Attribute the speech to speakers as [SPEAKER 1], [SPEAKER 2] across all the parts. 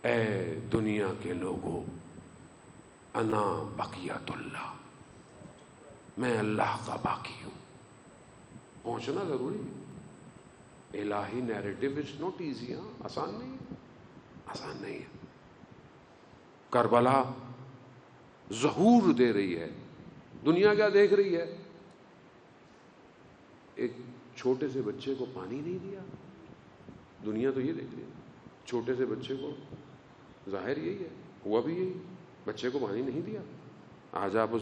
[SPEAKER 1] اے دنیا کے لوگوں، انا بقیت اللہ، میں اللہ کا باقی ہوں. پہنچنا ضروری ہے. الہی نیریٹو از ناٹ ایزی. آسان نہیں ہے، آسان نہیں ہے. کربلا ظہور دے رہی ہے. دنیا کیا دیکھ رہی ہے؟ ایک چھوٹے سے بچے کو پانی نہیں دیا. دنیا تو یہ دیکھ رہی ہے، چھوٹے سے بچے کو، ظاہر یہی ہے، ہوا بھی یہی، بچے کو پانی نہیں دیا. آج آپ اس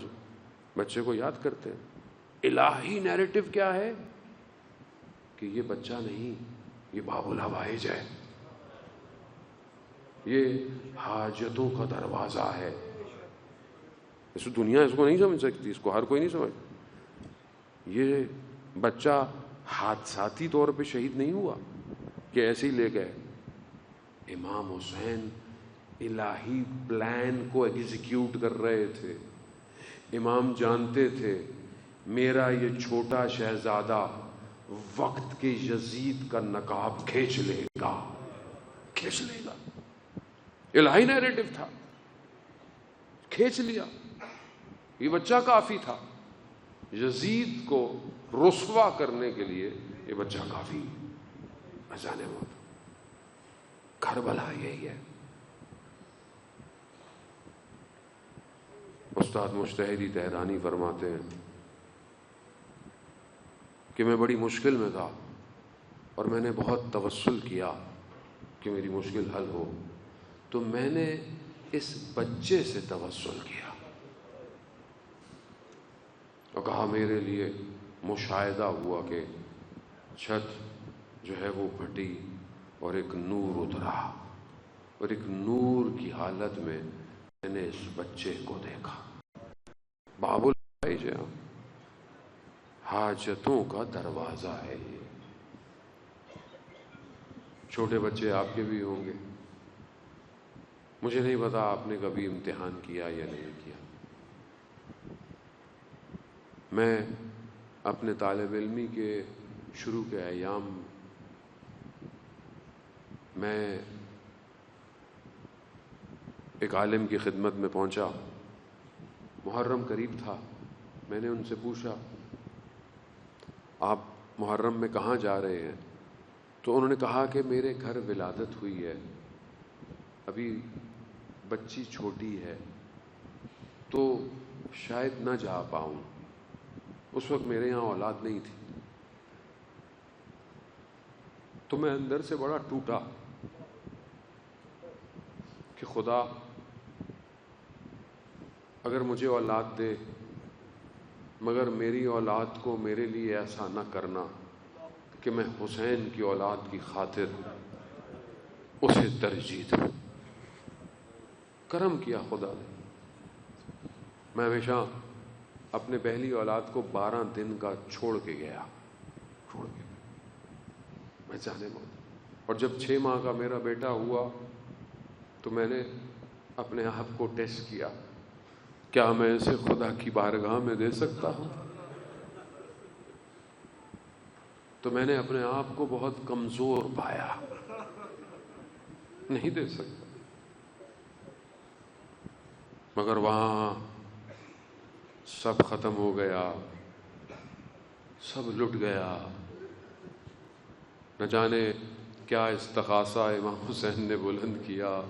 [SPEAKER 1] بچے کو یاد کرتے ہیں. الہی نیریٹو کیا ہے کہ یہ بچہ نہیں، یہ باب الحوائج ہے، یہ حاجتوں کا دروازہ ہے. اس دنیا اس کو نہیں سمجھ سکتی، اس کو ہر کوئی نہیں سمجھ. یہ بچہ حادثاتی طور پہ شہید نہیں ہوا کہ ایسے ہی لے گئے. امام حسین الہی پلان کو ایگزیکیوٹ کر رہے تھے. امام جانتے تھے میرا یہ چھوٹا شہزادہ وقت کے یزید کا نقاب کھینچ لے گا، کھینچ لے گا. الہی نیریٹو تھا، کھینچ لیا. یہ بچہ کافی تھا یزید کو رسوا کرنے کے لیے. یہ بچہ کافی جانے موت. کربلا یہی ہے. استاد مجتہدی تہرانی فرماتے ہیں کہ میں بڑی مشکل میں تھا اور میں نے بہت توسل کیا کہ میری مشکل حل ہو، تو میں نے اس بچے سے توسل کیا اور کہا میرے لیے مشاہدہ ہوا کہ چھت جو ہے وہ پھٹی اور ایک نور اترا، اور ایک نور کی حالت میں نے اس بچے کو دیکھا. باب الحوائج ہے، حاجتوں کا دروازہ ہے. یہ چھوٹے بچے آپ کے بھی ہوں گے. مجھے نہیں پتا آپ نے کبھی امتحان کیا یا نہیں کیا. میں اپنے طالب علمی کے شروع کے ایام میں ایک عالم کی خدمت میں پہنچا. محرم قریب تھا. میں نے ان سے پوچھا آپ محرم میں کہاں جا رہے ہیں؟ تو انہوں نے کہا کہ میرے گھر ولادت ہوئی ہے، ابھی بچی چھوٹی ہے تو شاید نہ جا پاؤں. اس وقت میرے یہاں اولاد نہیں تھی. تو میں اندر سے بڑا ٹوٹا کہ خدا اگر مجھے اولاد دے مگر میری اولاد کو میرے لیے ایسا نہ کرنا کہ میں حسین کی اولاد کی خاطر اسے ترجیح دوں. کرم کیا خدا نے. میں ہمیشہ اپنے پہلی اولاد کو 12 دن کا چھوڑ کے گیا، میں جانے موت. اور جب 6 ماہ کا میرا بیٹا ہوا تو میں نے اپنے آپ کو ٹیسٹ کیا، کیا میں اسے خدا کی بارگاہ میں دے سکتا ہوں؟ تو میں نے اپنے آپ کو بہت کمزور پایا، نہیں دے سکتا. مگر وہاں سب ختم ہو گیا، سب لٹ گیا. نہ جانے کیا استغاثہ امام حسین نے بلند کیا.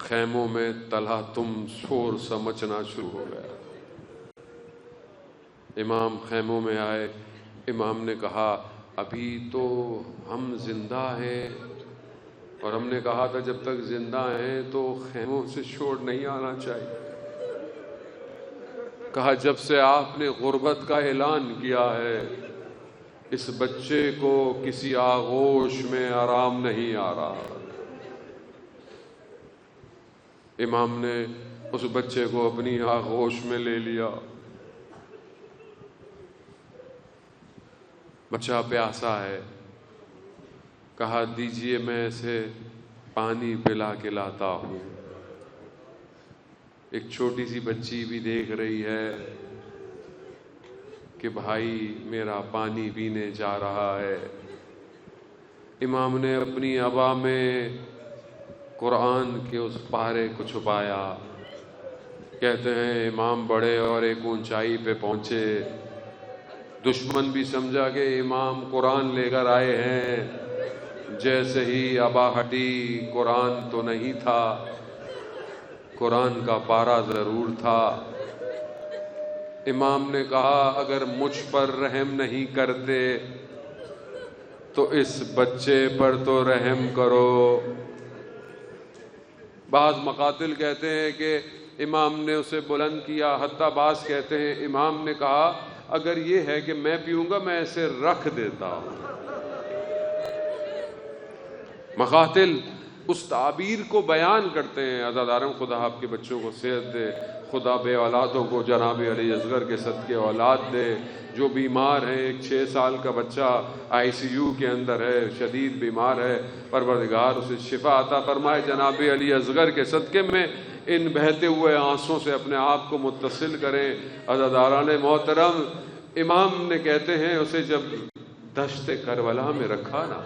[SPEAKER 1] خیموں میں تلا تم شور سمجھنا شروع ہو گیا. امام خیموں میں آئے. امام نے کہا ابھی تو ہم زندہ ہیں، اور ہم نے کہا تھا جب تک زندہ ہیں تو خیموں سے شور نہیں آنا چاہیے. کہا جب سے آپ نے غربت کا اعلان کیا ہے اس بچے کو کسی آغوش میں آرام نہیں آ رہا. امام نے اس بچے کو اپنی آغوش میں لے لیا. بچہ پیاسا ہے. کہا دیجئے میں اسے پانی پلا کے لاتا ہوں. ایک چھوٹی سی بچی بھی دیکھ رہی ہے کہ بھائی میرا پانی پینے جا رہا ہے. امام نے اپنی ابا میں قرآن کے اس پارے کو چھپایا. کہتے ہیں امام بڑے اور ایک اونچائی پہ پہنچے. دشمن بھی سمجھا کہ امام قرآن لے کر آئے ہیں. جیسے ہی ابا ہٹی، قرآن تو نہیں تھا، قرآن کا پارا ضرور تھا. امام نے کہا اگر مجھ پر رحم نہیں کرتے تو اس بچے پر تو رحم کرو. بعض مقاتل کہتے ہیں کہ امام نے اسے بلند کیا، حتیٰ بعض کہتے ہیں امام نے کہا اگر یہ ہے کہ میں پیوں گا میں اسے رکھ دیتا ہوں. مقاتل اس تعبیر کو بیان کرتے ہیں. عزادارم خدا آپ کے بچوں کو صحت دے، خدا بے اولادوں کو جناب علی اصغر کے صدقے اولاد دے. جو بیمار ہیں، ایک 6 سال کا بچہ ICU کے اندر ہے، شدید بیمار ہے، پروردگار اسے شفا عطا فرمائے. جناب علی اصغر کے صدقے میں ان بہتے ہوئے آنسوں سے اپنے آپ کو متصل کریں. عزاداران محترم، امام نے کہتے ہیں اسے جب دشت کربلا میں رکھا نا،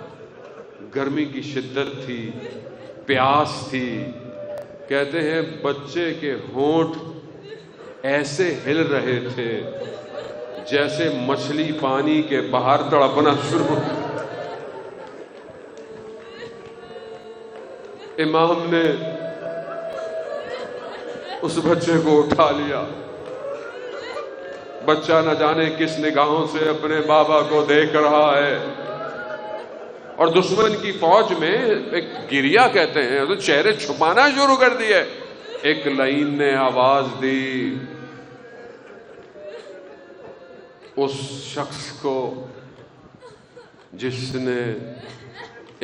[SPEAKER 1] گرمی کی شدت تھی، پیاس تھی. کہتے ہیں بچے کے ہونٹ ایسے ہل رہے تھے جیسے مچھلی پانی کے باہر تڑپنا شروع. امام نے اس بچے کو اٹھا لیا. بچہ نہ جانے کس نگاہوں سے اپنے بابا کو دیکھ رہا ہے. اور دشمن کی فوج میں ایک گریا کہتے ہیں، تو چہرے چھپانا شروع کر دیے. ایک لعین نے آواز دی، اس شخص کو جس نے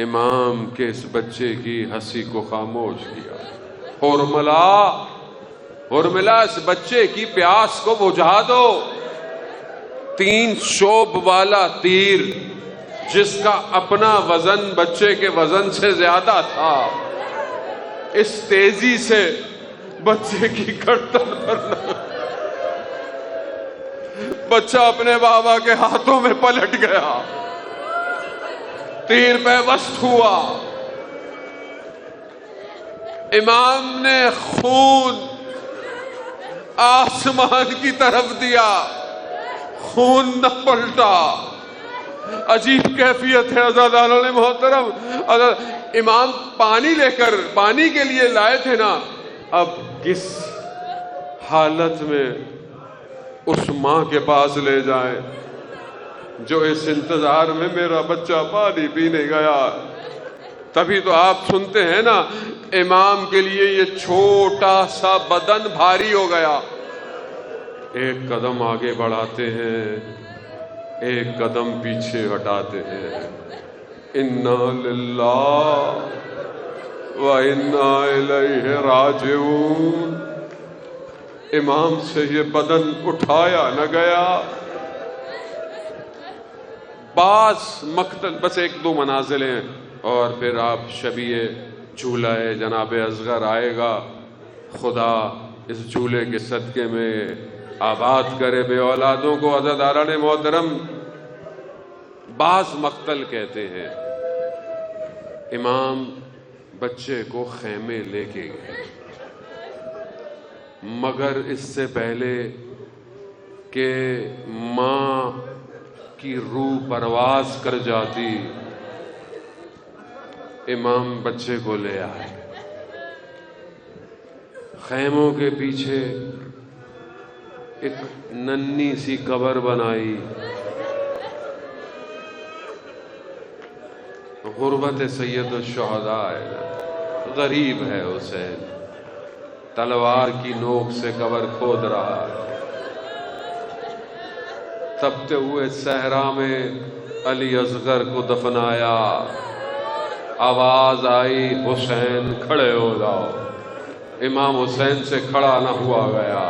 [SPEAKER 1] امام کے اس بچے کی ہنسی کو خاموش کیا. حرملا اس بچے کی پیاس کو بجھا دو. 3 شوب والا تیر جس کا اپنا وزن بچے کے وزن سے زیادہ تھا، اس تیزی سے بچے کی گردن پر بچہ اپنے بابا کے ہاتھوں میں پلٹ گیا. تیر پیوست ہوا. امام نے خون آسمان کی طرف دیا، خون نہ پلٹا. عجیب کیفیت ہے عزاداران محترم. امام پانی لے کر پانی کے لیے لائے تھے نا، اب کس حالت میں اس ماں کے پاس لے جائیں جو اس انتظار میں میرا بچہ پانی پینے گیا. تبھی تو آپ سنتے ہیں نا، امام کے لیے یہ چھوٹا سا بدن بھاری ہو گیا. ایک قدم آگے بڑھاتے ہیں، ایک قدم پیچھے ہٹاتے ہیں. انا للہ و انا الیہ راجعون. امام سے یہ بدن اٹھایا نہ گیا. بعض مقتل، بس 1-2 منازلیں اور پھر آپ شبیہ جھولا جناب اصغر آئے گا. خدا اس جھولے کے صدقے میں آباد کرے بے اولادوں کو. عزاداران محترم، بعض مقتل کہتے ہیں امام بچے کو خیمے لے کے گئے، مگر اس سے پہلے کہ ماں کی روح پرواز کر جاتی، امام بچے کو لے آئے. خیموں کے پیچھے ایک ننھی سی قبر بنائی. غربت سید الشہداء ہے، غریب ہے حسین، تلوار کی نوک سے قبر کھود رہا ہے. تپتے ہوئے صحرا میں علی اصغر کو دفنایا. آواز آئی حسین کھڑے ہو جاؤ. امام حسین سے کھڑا نہ ہوا گیا.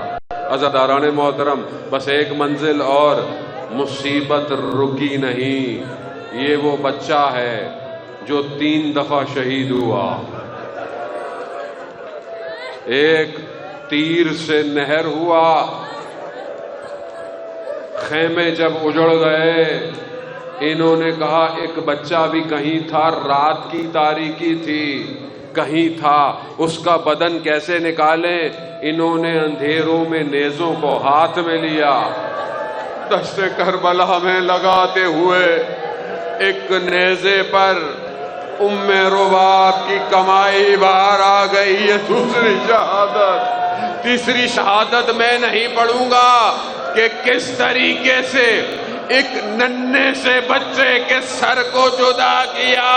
[SPEAKER 1] عزاداران محترم، بس ایک منزل اور، مصیبت رکی نہیں. یہ وہ بچہ ہے جو 3 دفعہ شہید ہوا. ایک تیر سے نہر ہوا. خیمے جب اجڑ گئے انہوں نے کہا ایک بچہ بھی کہیں تھا، رات کی تاریکی تھی، کہیں تھا، اس کا بدن کیسے نکالیں؟ انہوں نے اندھیروں میں نیزوں کو ہاتھ میں لیا، دشت کربلا میں لگاتے ہوئے ایک نیزے پر ام رباب کی کمائی باہر آ گئی۔ یہ دوسری شہادت۔ تیسری شہادت میں نہیں پڑھوں گا کہ کس طریقے سے ایک ننھے سے بچے کے سر کو جدا کیا۔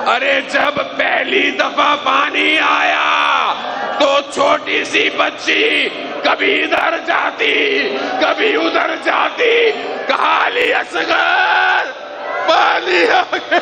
[SPEAKER 1] ارے جب پہلی دفعہ پانی آیا تو چھوٹی سی بچی کبھی ادھر جاتی کبھی ادھر جاتی، کہا علی اصغر پانی آ گیا۔